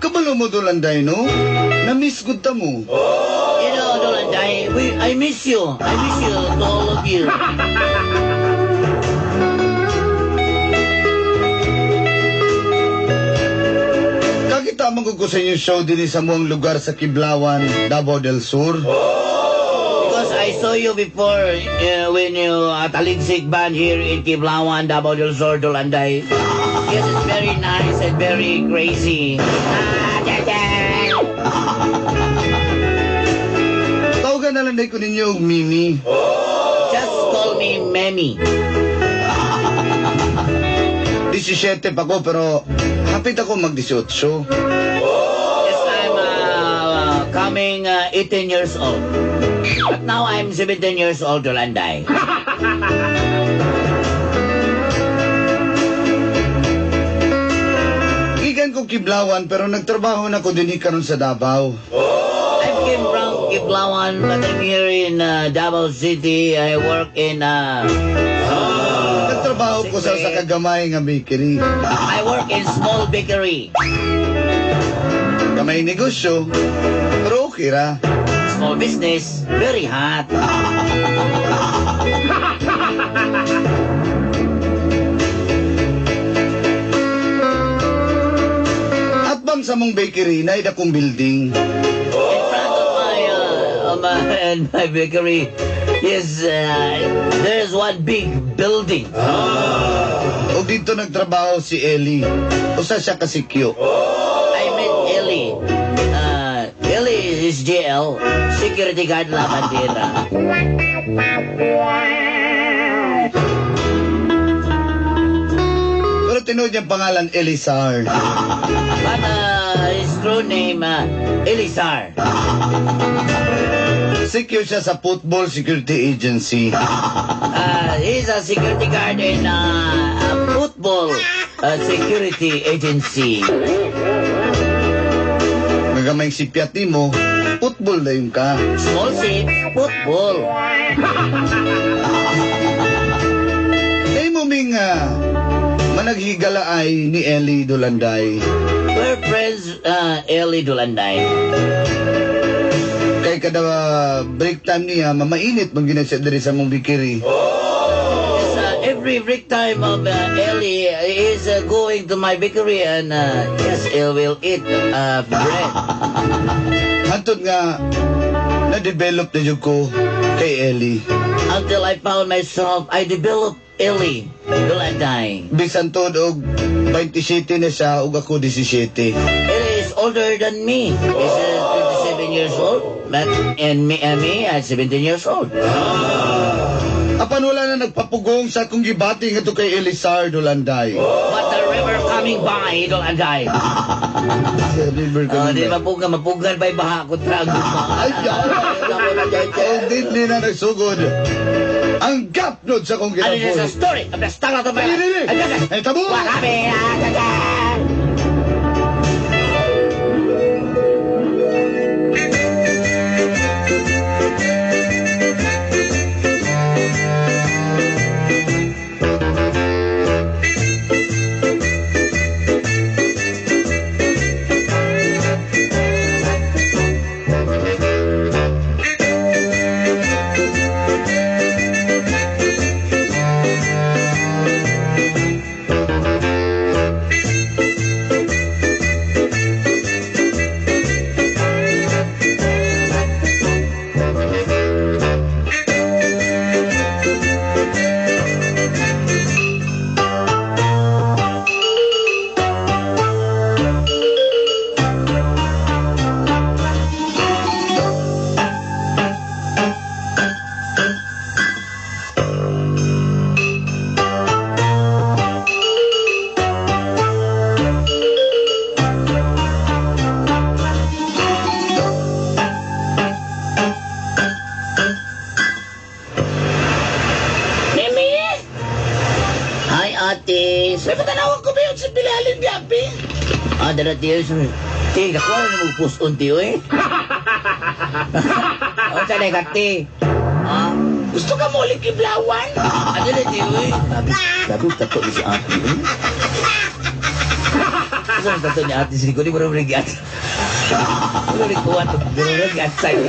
Kabalo mo, Dolanday, no? Na-miss good ta mo. You know, Dolanday, I miss you. I miss you to all of you. Kakita ko sa inyong show din sa muang lugar sa Kiblawan, Davao del Sur. Because I saw you before when you taligsik band here in Kiblawan, Davao del Sur, Dolanday. Yes, it's very nice and very crazy. Tawagan na lang ko ninyo og Mimi. Just call me Memi. 17 pa ko pero hapit ako mag-18. Yes, I'm coming 18 years old. But now I'm 17 years old, Dolanday. Gikan ko Kiblawan pero nagtrabaho na ko din karon sa Davao. I came from Kiblawan, but I'm here in Davao City. I work in... Nagtrabaho ko sa kagamay nga bakery. I work in small bakery. Kamay negosyo, pero okay ra. Small business, very hot. At bang sa mong bakery na idakong building. In front of my bakery, yes, there's one big building. O dito nagtrabaho si Ellie. Usa siya kasikyo. I met Ellie. Ellie is JL, security guard la bandera. Pero tinood niyang pangalan Elisar. But his true name, Elisar. Secure siya sa Football Security Agency. He's a security guard in a football security agency. Nagamay si Piati mo, football na yung ka. Small ship, football. Ay mo ming managhigalaay ni Ellie Dolanday. We're friends, Ellie Dolanday. Kay kada break time niya, mamainit mong ginasya diri sa mong bikiri. Yes, every break time of Ellie is going to my bakery and yes, Elle will eat bread. Hantod nga, na-develop na yun ko kay Ellie. Until I found myself, I developed Ellie Dolanday. Bisan tod og 27 na siya, og ako 17. Ellie is older than me. She's 27 years old. And me, at 17 years old. Apan wala na nagpapugong sa akong gibati nga to kay Elisar Dolanday. But the river coming by, Dolanday. Di mapugan ba'y baha ko trago mo? Ay, ang din na nagsugod. Ang gapnod sa kong Ano yun sa ginapon. story of the star of the man? Ay, tabo! Marami na. Ate, May patanawag ko ba yun sa Bilalin Gabi? Darat years. Ti, nakuha na mo post unti, oy. Ano sa na kati? Ha? Gusto ka mo ulit kiblawan? Ano na, ti, oy? Sabi, tato ni si ate, oy. Ano ang tato ni ate? Sige ko, di mo rin rin ate. Ano rin kuha ito? Di mo rin ate sa'yo.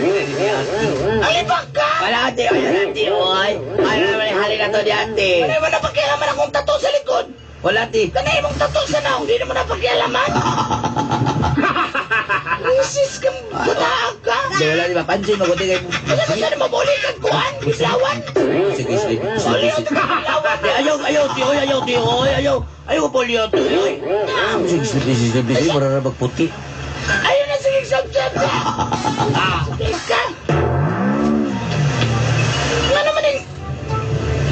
Alibag ka! Wala ate, wala ate, oy. Ano naman yung halik na to ni ate? Kanay mo na pakialaman akong tato sa likod. Wala, ti. Kanay mong tato sa naong, di naman na pakialaman. Isis kang butaag ka. Di, wala, di ba? Pansin, maguti kayo. Kasi gusto na mabulit kang kuhan, kiblawan. Sige, sige. Ulit ka kiblawan. Di, ayaw, ti, oy, ayaw, ti, oy, ayaw. Ayaw ko polio, ti, oy. Sige, sige, sige, mararabag puti. Ayun na, sige, sab-sab. Sige ka. Nga naman yung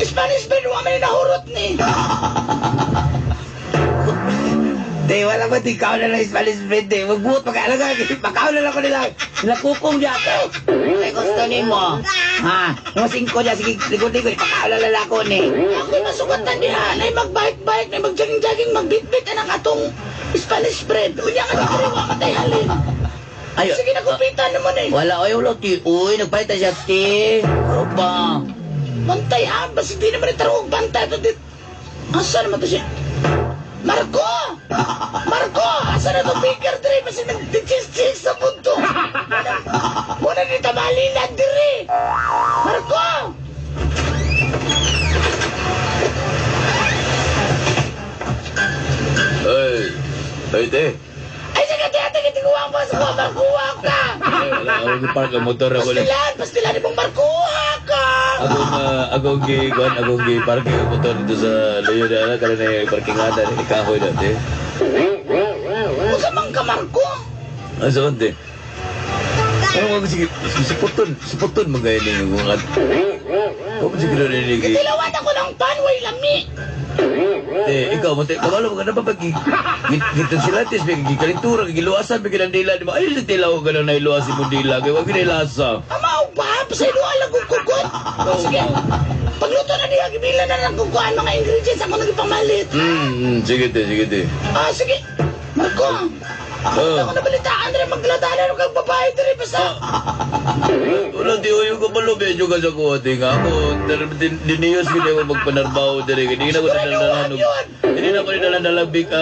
Spanish bread, wala man yung nahurot ni. Di, wala ba di kao na lang Spanish bread, di. Magbuot, mag-alaga. Makao na lang ko nila. Nakukong niya ako. Ay, gusto ni mo. Ha? Yung 5 niya, sige, likod-likod. Makao na lang ako ni. Ako'y masugatan niya. Nay magbike-bike, nay magjaging-jaging, magbitbit ang atong Spanish bread. Unya nga di kariwa matay halin. Ay, Sige, nagupitan naman eh. wala, oy, wala, ti. Uy, nagpalitan siya, ti. Ano ba? Bantay ha, basta di naman itarong bantay. Asa naman to siya? Marco! Marco! Asa na to picker dre? Basta nagtichis-chis sa punto. Muna ni tamalilan dre. Marco! Ay, te. Ay, sige, ate, kuha mo sa kuha. Markuha ka! Wala ako gipark ang motor ako lang. Pastilan mong markuha ka! Akong gipark ang motor dito sa layo na kaya na yung parkingada ni kahoy na, te. Huwag ka mang kamarko. Asa man, te? Ano mo sige, siputon magaya ni yung mga. Huwag mo sige doon ni Itilawan ako ng panway lami. ikaw mo, te, kabalo mo ka na ba pag gitan sila, tis, gikalintura, giluasan, bigilang dila, di ba? Ay, tilaw ka na iluasin mo dila, kaya huwag ginilasa. Amaw ba? Pasaylo alang kong kugot. Sige. Pagluto na niya, gibila na lang kukuhaan mga ingredients ako nagipamalit. Sige, te. Sige. Marco. Ako nabalitaan rin magladaanan ng kang babae rin basta. Wala, di yung kabalo, medyo ka sa kuwate nga ako. Diniyos ko na magpanarbaho dire. Hindi na ko nanalang. Hindi na ko nanalang big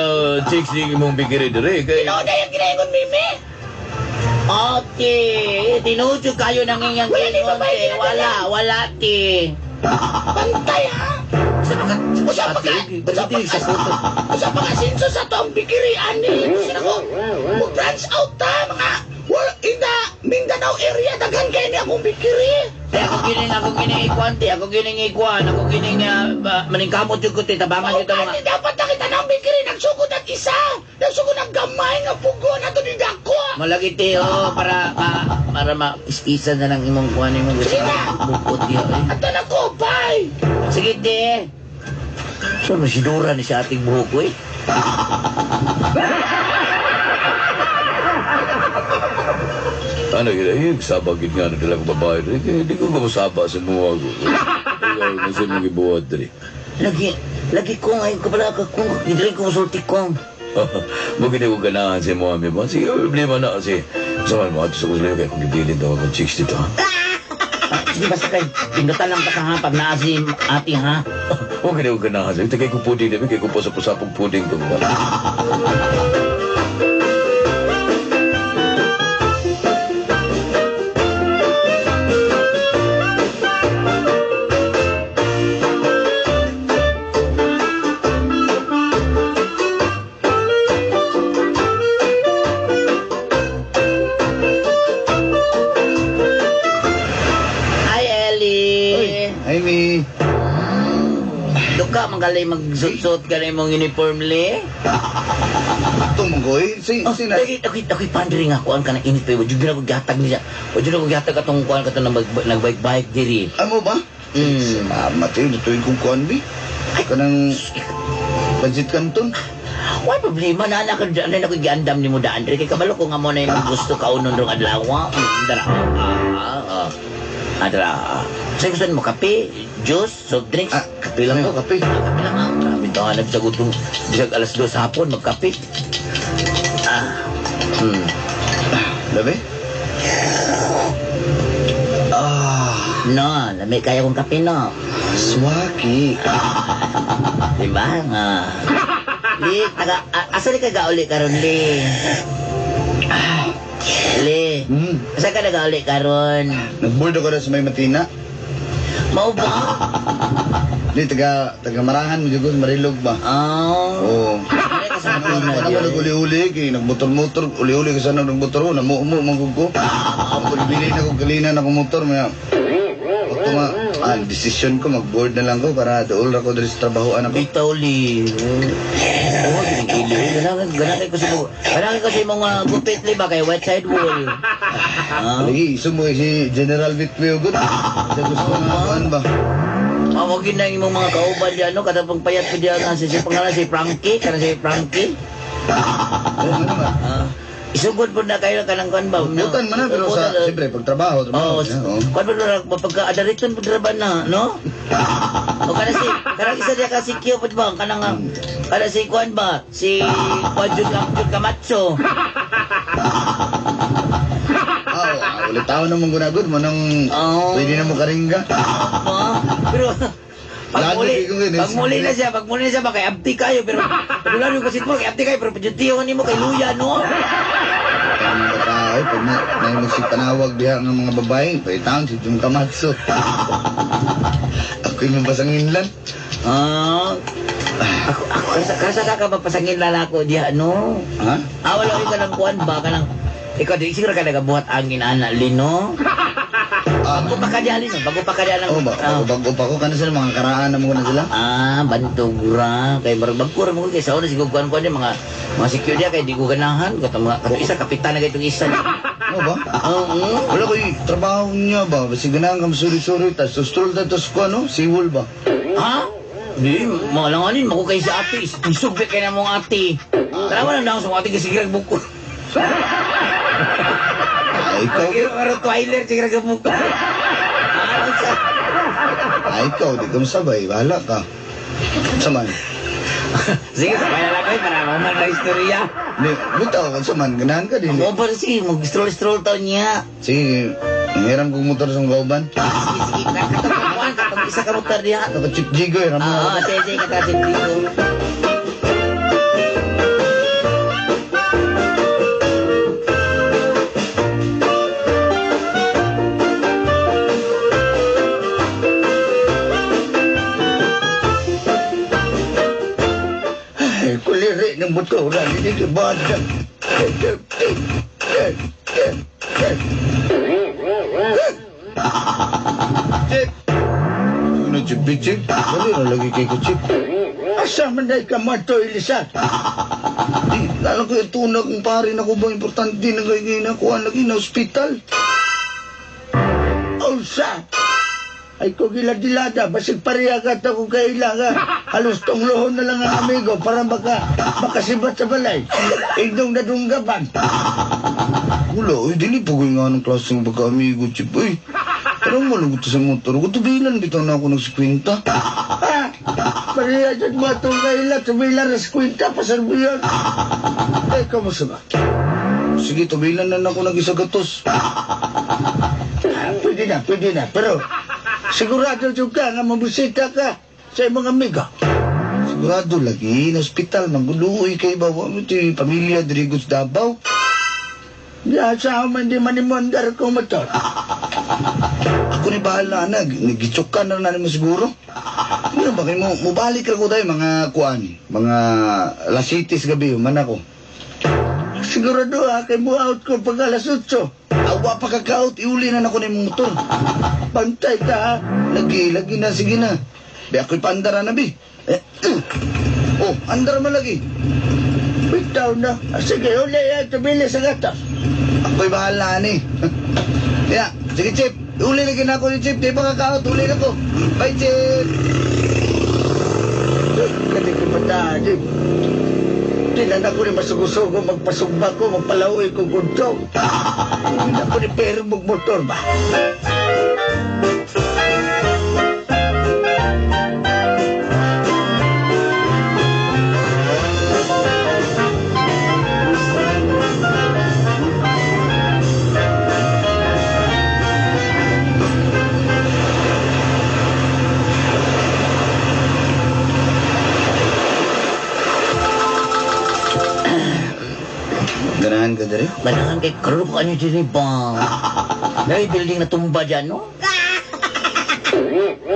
chicks ni mong bigiri dire. Ino na yung ginayon, Mimi. Ate, tinudsyo kayo ng inyong Wala, di ba ba te. yung Wala, ti. Pantay ha. Usa pa ka sinso sa to ang bikirian ni. Gusto na ko. Mag-branch out ta mga in the Mindanao area. Daghan kayo ni akong bikiri. Ako gining ikuan, ti. Ako gining maningkamot yung kuti. Tabangan yung mga... Hindi dapat nakita ng bikiri. Nagsugod at isa. Nagsugod ng gamay nga pugo na to ni Dako. Malagi, ti, para ma-ispisan na lang imong kuhan imong gusto. Sige na. Bukod niya, eh. Ato na ko. Bye. Sige, ti. So, masidura ni sa ating buhok, eh. Ano yun? Sabagin nga na talagang babae dire. Hindi ko masaba sa mga ko. Ikaw, nasa mga ibuhat dire. Lagi ko ngayon ko pala kung hindi ko masulti ko. Maganda ko ganahan si Mohamed ba? Sige, problema na kasi. Saan mo, ato sa kusuloy kayo kung ibilin daw akong chicks dito, ha? Sige, basta kayo. Pindutan lang ka ha pag naasim ate, ha? Huwag ka na ko ganahan sa'yo. Tagay ko puding namin, kaya ko pasapasapang puding to. Hi, Ellie. Ay, mi. Duka, magaling magsusot ka na mong uniform, le. Ito, manggoy. Oh, Sina. ako'y pandiri nga kuhan ka na init pa. Wajud na ko gatag niya. Wajud na ko gatag atong kuhan ka ito na nagbike-bike diri. Amo ba? Salamat eh. Natuloy kong kuhan, bi. Kanang budget kanton. Wala problema na anak na ako giandam ni mo daan. Kay kabalo ko nga mo na yung gusto ka unon rong adlaw. Dara. Dara. Sa gusto mo kape, juice, soft drinks. Kape lang ko, kape. Kape lang ah. Grabe ito nga nagsagot kong bisag alas 2 hapon magkape. Labi? No, lami kaya kong kape, no? Swaki. Diba nga? Li, asa ka gauli karon, Li? Li, asa ka nagauli karon? Nag-board ako na sa may matina. Mau ba? Di, taga Marahan, Madigos, Marilog ba? Oo. Ano ka sa Ano Pino? ko nag-uli-uli, kay nagmotor-motor, uli-uli kasi nagmotor ko, namu-umu, manggug ko. Ako bili na ko, galina na ko motor, maya. Ito nga, desisyon ko, mag-board na lang ko para dool ako dali sa trabahoan ako. Bitaw, Li. Oo, ginigili. Ganakay ko si mga gupit, Li ba? Kay White Side Wall. Lagi, iso mo si General Vitweo good. Sa gusto nga kuhan ba? Mawagin na yung mga kauban dyan, no? Katapang payat ko dyan, si pangalan si Frankie, kana si Frankie. Ano nga? Isugod po na kayo ka ng kuhan ba? Butan man na, pero sa, siyempre, pagtrabaho, Oo, trabaho. kuhan ba na, pagka-adariton po na na, no? O kanang isa diya kasi Kyo po ba? Kanang si kuhan ba? Si Jud Camacho. Ulit tao naman gunagod mo nang pwede na mo karingga. Pero pag Lagi ko ganun. muli na siya, kay abti kayo, pero padulan yung kasit mo, kay abti kayo, pero padyutiyon mo kay Luya, no? Ang mga tao, pag may magsipanawag diha ng mga babae, paitaon si Jung Kamatsu. Ako yung mabasangin lang. Ako, kasa ka magpasangin lalako diha, no? Ha? Wala ka ng kuhan ba, ikaw, di siguro ka nagabuhat ang inaana, Lino? Bago pa ka diyan, Lino? Bago pa ka diyan Oo ba? Bago pa ko ka na sila, mga karaan na mo na sila. Bantugura. Kay bagkura mo kay sa una siguro kuan mga security kay di ko ganahan. Katong mga isa kapitan na itong isa. Oo ba? Wala ko yung trabaho niya ba? Basi ganahan ka masuri-suri, tas sustrol na tas ko ano? Siwol ba? Ha? Di, malanganin, makukay sa ati. Isugbi kayo na mong ati. Tara na lang sa ati kasi girag buko. Ikaw? Pero Twiler, sigara ka buko. Ikaw, di ka masabay. Bahala ka. Saman. Sige, sabay na lang kayo para maman na istorya. Bitaw ka saman. Ganahan ka din. Ako pa sige, mag-stroll-stroll taon niya. Sige, nangiram kong motor sa gauban. Sige, katong isa ka motor diha. Naka-chip jigo eh. Sige, katong dito. Kuliri ng motoran. Hindi ka bada. Chip! Ano chip, chip? Dali na lagi kay ko chip. Asa man dahil ka mato, Elisa? Di, lalo ko itunak kung pare na ko ba importante na kayo nakuha lagi na ospital. Sa ay ko gila-dilada, basig pariyagat ako kailangan. Halos tunglohon na lang ang amigo para makasibat sa balay. Igdong nadunggaban. Wala, dili po ko nga ng klaseng baka-amigo, Chip. Parang malagot sa motor. Kutubilan, bitaw na ako nagsikwinta. Pariyagat mo itong kailat, tubilan na sikwinta, pasalbiyan. Kamusta ba? Sige, tubilan na ako nag-isagatos. Pwede na. Pero, sigurado juga nga mabusita ka sa imong amiga. Sigurado lagi, na hospital, mangguluoy kay bawa mo iti pamilya Dirigos Davao. Diya sa man di manimondar ko motor. Ako ni bahala na, nagitsukan na nanin mo siguro. Ano ba, kayo mubalik ako tayo mga kuan, mga lasitis gabi, man ako. Sigurado kay buhaut ko pag alas 8. Awa pa kakaot, iuli na ako ng motor. Bantay ka ha. Lagi na, sige na. Di ako'y paandara na, bi. Andara mo lagi. Bitaw na. Sige, uli yan, tumili sa gatas. Ako'y bahala ni. Kaya, sige, Chip. Uli lagi na ako ni Chip. Di ba kakaot, uli na ko. Bye, Chip. Kati ko pata, Chip. Tinan ako ni masugusugo, magpasugba ko, magpalaway ko kunto. Tinan ako ni pero magmotor ba? ganahan ka diri? Ganahan kay karon ko ano diri ba? Dari building na tumba dyan, no?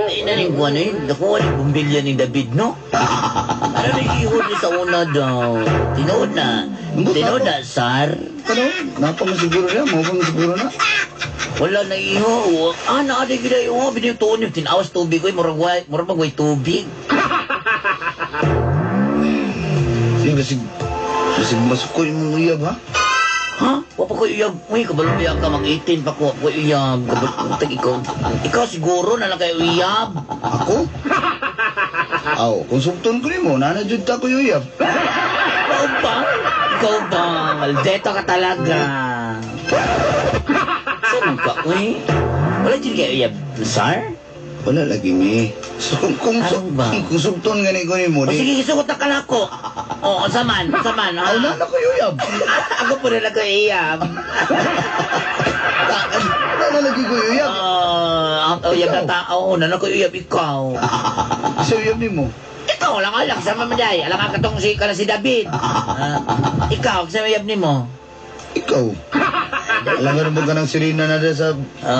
Ay, naning buwan na yun. Nakuha ni bumbilya ni David, no? Ano na ihod ni sa una daw? Tinood na. Tinood na, Sar. Ano? Napa mo siguro na? Mo mo siguro na? Wala na iho. Ah, naaday gila iho. Binituon yung tinawas tubig ko. Murag magway tubig. Sige, basig masukoy mong uyab, ha? Ha? Wapa ko iyab. Uy, kabalumiyag ka. Mag-18 pa ko. Wapa ko iyab. Ikaw siguro na lang kayo iyab. Ako? Aw, konsumton ko nimo, nanajud ta ko uyab. Ikaw ba? Ikaw ba? Maldeta ka talaga. Saan ka, uy? Wala dyan kayo iyab, Sar? Wala lagi mi. So, kung Ano ba? sumton gani ko nimo, O di. sige, isugot na ka na ko. O, saman, ha? Aw, na ko uyab. Ako po na lang kayo iyab. Na lagi ko uyab. Ang uyab na tao, na ko iyab ikaw. Sa uyab nimo. Ikaw lang alam, sa mamaday. Alam ka katong si David. Ikaw, sa uyab ni mo. Ikaw. Alam nga naman ka ng sirina na sa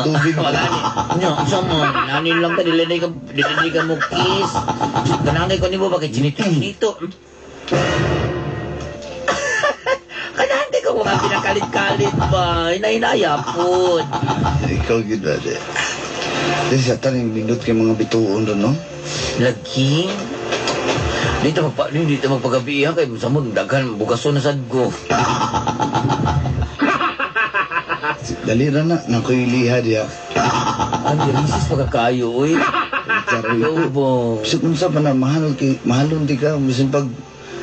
tubig. Wala ni. Nyo, sa mo, nanin lang ka, dilanay ka mo kiss. Kanangay ko ni mo, bakit sinito? Kanangay ko mga pinakalit-kalit ba? Hinahinaya po. Ikaw yun na de. Kasi sa taning nindot kay mga bituon ron, no? Lagi? Dito magpagabi kay sa mo, daghan, bugason na sad ko. Dali ra na, nakoy liha diya. Ang dirisis pagkakayo, uy. Ikaw ba? Bisag unsa pa na, mahalon di ka, bisan pag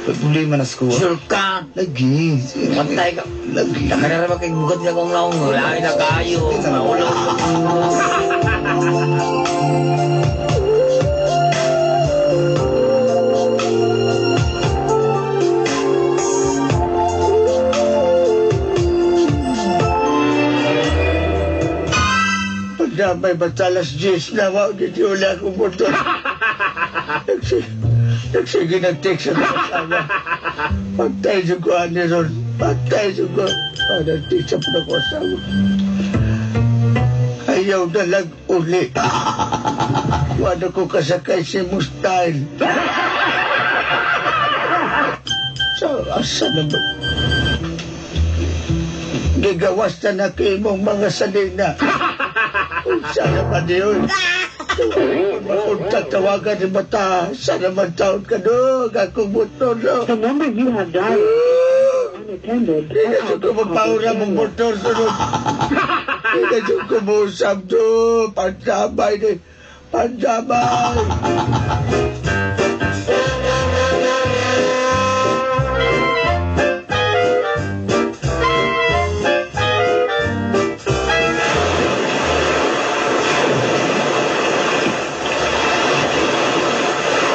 problema na sa kuha. Sure ka? Lagi. Pantay ka. Lagi. Nakararap kay bugat niya kong laong. Wala na kayo. Maulaw. Pagdamay batalas 10 na, wao dito wala akong motor. Nagsige nag-text sa kasama. Pagtay sa ko, Anderson. Pagtay sa ko. Nag-text sa po ko asawa. Ayaw na lang uli. Wala ko kasakay si Mustyle. So, asa naman? Gigawas na kayo mong mga salina. Sana man yun. Magtatawagan ni Mata. Sana man taon ka doon. Akong motor, no? The number you have dialed unattended. Hindi na siya ko magpaura mong motor sunod. Hindi na siya ko musap doon. Pandamay ni. Pandamay.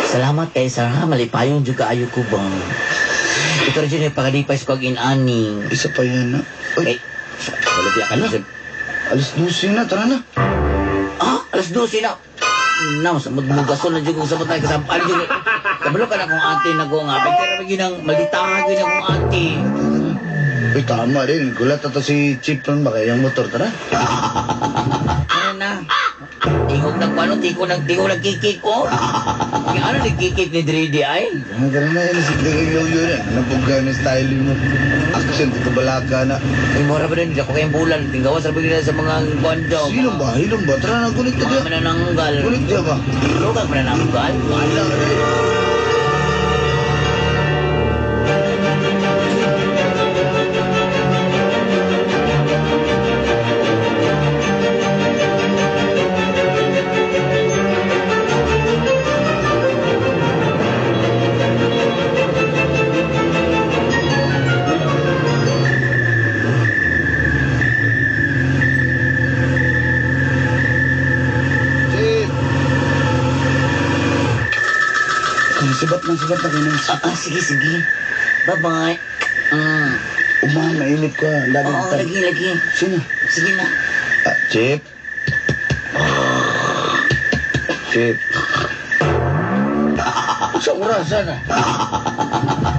Salamat kay Sir ha. Malipayon juga ayo ko bang. Ito rin yung pagalipay sa kag-inani. Isa pa yan, na. Okay. Wala biya ka na. Alas 12 na, tara na. Ah, alas 12 na. Naw, sa magmugason na dyan kung sabot tayo kasampal dyan. Kabalo ka na kung ate na ko nga. Pero maginang malitahan ko na kung ate. Uy, tama rin. Gulat ito si Chip nun ba kayang motor, tara. Ano na? Tingog ng pano, tiko nagkikik ko. Yung ano nagkikik ni Dridi ay? Ano ka na yun, si Gagayaw yun yan. Napugay na style mo. Action, dito balaka na. Ay, mura ba rin? Ako kayong bulan. Tinggawas na bigla sa mga kondo. Silong ba? Hilong ba? Tara na, gulit ka Mga diya. manananggal. Gulit diya ba? Lugar manananggal. Wala ka rin. Sibat na kayo. Sige. Bye-bye. Umahan, mainit ka. Lagi Oo, lagi. Sino? Sige na. Chip. Chip. So, orasan na.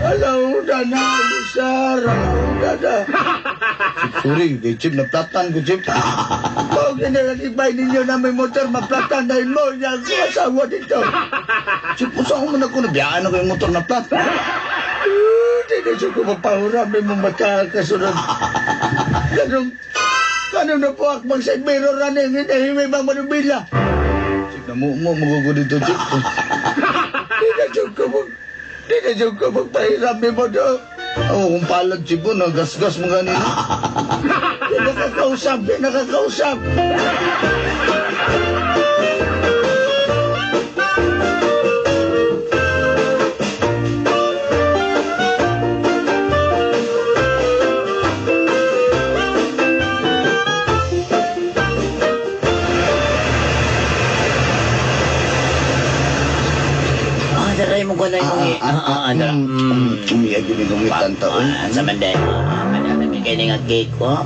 Alauna na, Lisar. Alauna na. Sorry, kay Chip, naplatan ko, Chip. Kung ginalagibay ninyo na may motor, maplatanin mo. Yan ko asawa dito. Chip, saan mo na ko nabiyaan ako yung motor na plat? Hindi na siya ko mapahurami mo matakasunod. Ganun na po akmang side mirror na hindi may bang manubila. Chip, magugo dito, Chip. Di na siya ko magpahirami mo do. Kung palad, Chip, nagasgas mo ganito. Di nakakausap. Daray mo ko na yung Umiyag yun yung umitan taon. sa manday. Manday kayo nga cake ko.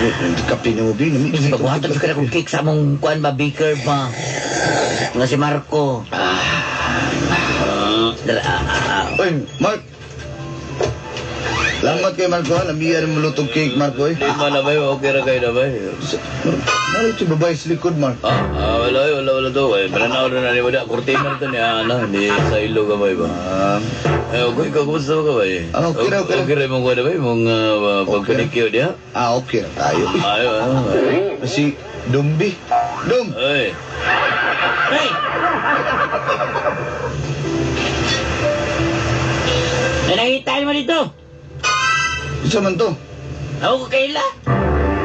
Hindi ka pinubi. Pagwatot ka na kong cake sa among kuan ba, baker ba? Nga si Marco. Uy, Mark. Salamat kay Marco. Namiyan mo lutong cake, Marco. Di man na ba? Okay ra kayo na ba? Nalit si babae sa likod, Mark. Wala to. Mananaw na ni Wada. Cortina to ni Ana. Hindi sa ilo ka ba? Okay, kumusta ka ba? Okay ra mong kuha na ba? Mong pagpanikyo niya? Okay na tayo. Ayo. Si Dumbi. Dum. Ay. Hey! Nanangitain mo dito? Isa man to. Ako ko kaila.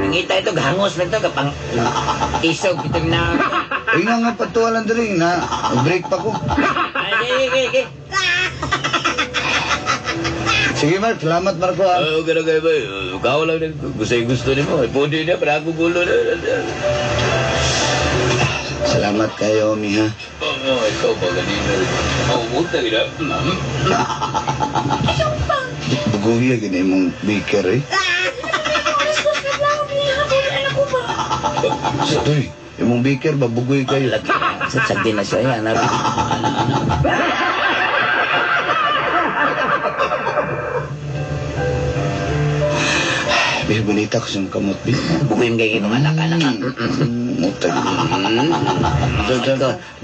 Nangita ito, gahangos na ito, kapang isog itong na... Ay nga patuwalan din na break pa ko. Okay. Sige, Mark. Salamat, Marco. Okay na kayo ba? Ikaw lang din. Gusto ni mo. Pwede niya. Para ako gulo na. Salamat kayo, Miha. Ikaw ba ganina? Maumuta gina. Buguya, gina mong baker, eh. Uy, yung baker ba, bugoy kayo. Sagsagdi na siya, yan. Bill, bonita ko siyang kamot, Bill. Bugoy yung kayo itong anak-anak. Mutag.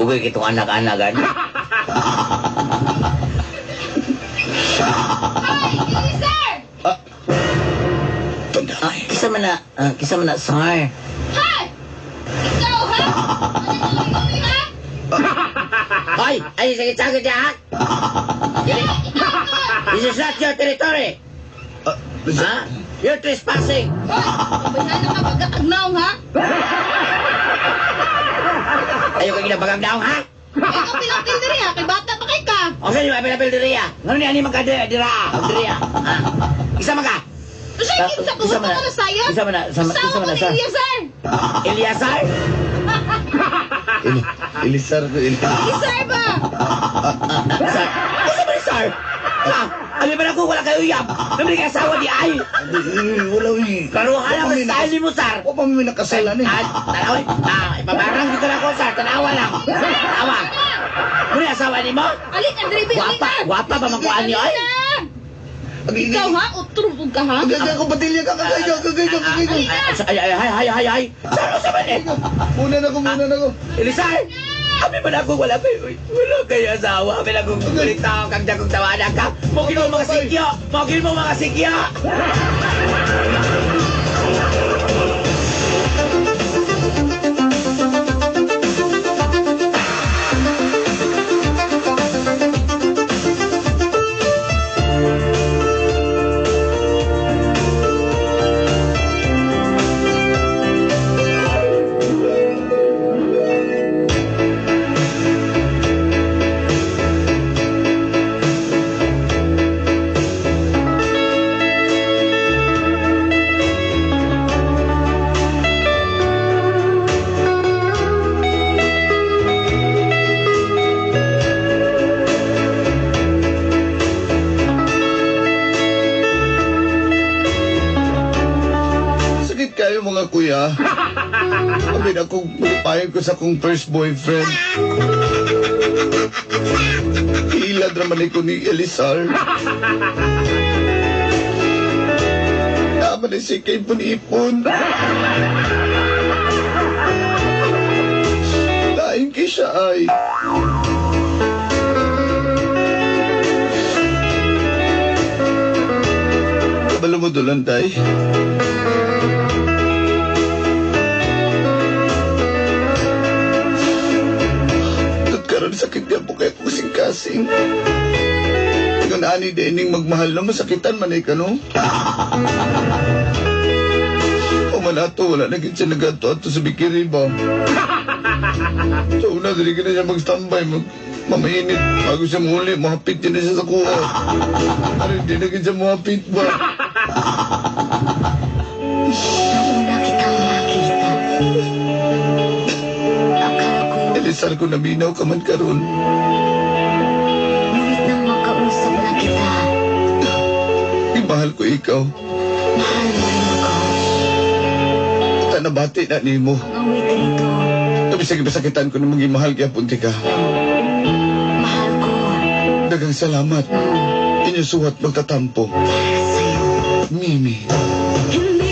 Bugoy kitong anak-anakan. Tanda. Kisa man na, sir. Hoy! Ay, sakit-sakit niya, ha? This is not your territory. Ha? You're trespassing. Bayan na ka pagkatagnaw, ha? Ayaw ka ginabagag daong, ha? Ikaw pinapil diri, ha? Kay bata pa kay ka. O saan yung apel-apel diriya? Ngano ni ani magkadira? Diriya. Ha? Isa man ka? Kasi kinsa ko sa mga nasayas. Isa man na, Sama ko ni Eliazar. Eliazar? Ilisar ko, Eliazar ba? Sir? Isa ba ni Sir? Ha? Abi ba na ko wala kayo uyab? Naman ka asawa di ay. Wala, uy. Karuhan ang style mo, Sir. O pa may nakasalan, eh. Tanaw, ipabarang dito na ko, Sir. Tanawa lang. Tanawa. Muna asawa ni mo? Alin, Andre, Gwapa ba magkuhan niyo, ay? Ikaw, ha? Utrubog ka, ha? Kagaya ko, patilya ka, kagaya ka. Ay. Saan sa manin? Muna na ko. Elisar! Abi ba na ako wala kayo asawa? Abi na akong kukulit tao kang dagong tawanan ka. Mugin mo mga sikyo! kayo mga kuya. Kami na kung palipayan ko sa akong first boyfriend. Ilad naman ko ni Elisar. Tama na si kay Punipon. Lain kay siya ay. Kabalo mo doon, Day. Karon sakit niya po kaya pusing-kasing. Kung ani dining magmahal na masakitan man ay kano. O manato, wala na siya nagato-ato sa bikiri ba? So una, dali ka na siya mag-standby, mamainit. Bago siya muli, mahapit din na siya sa kuha. Ano, hindi na siya mahapit ba? Nauna kitang makita. Akala ko, Elisar ko naminaw ka man karon. ngunit nang makausap na kita, Imahal ko ikaw. mahal mo rin ako. At nabati na nimo. Ang awit rito, Sabi sa sakitan ko na mga mahal kaya punti ka. mahal ko. Dagang salamat. Inyong suwat magtatampo. Sa'yo. Mimi. Hindi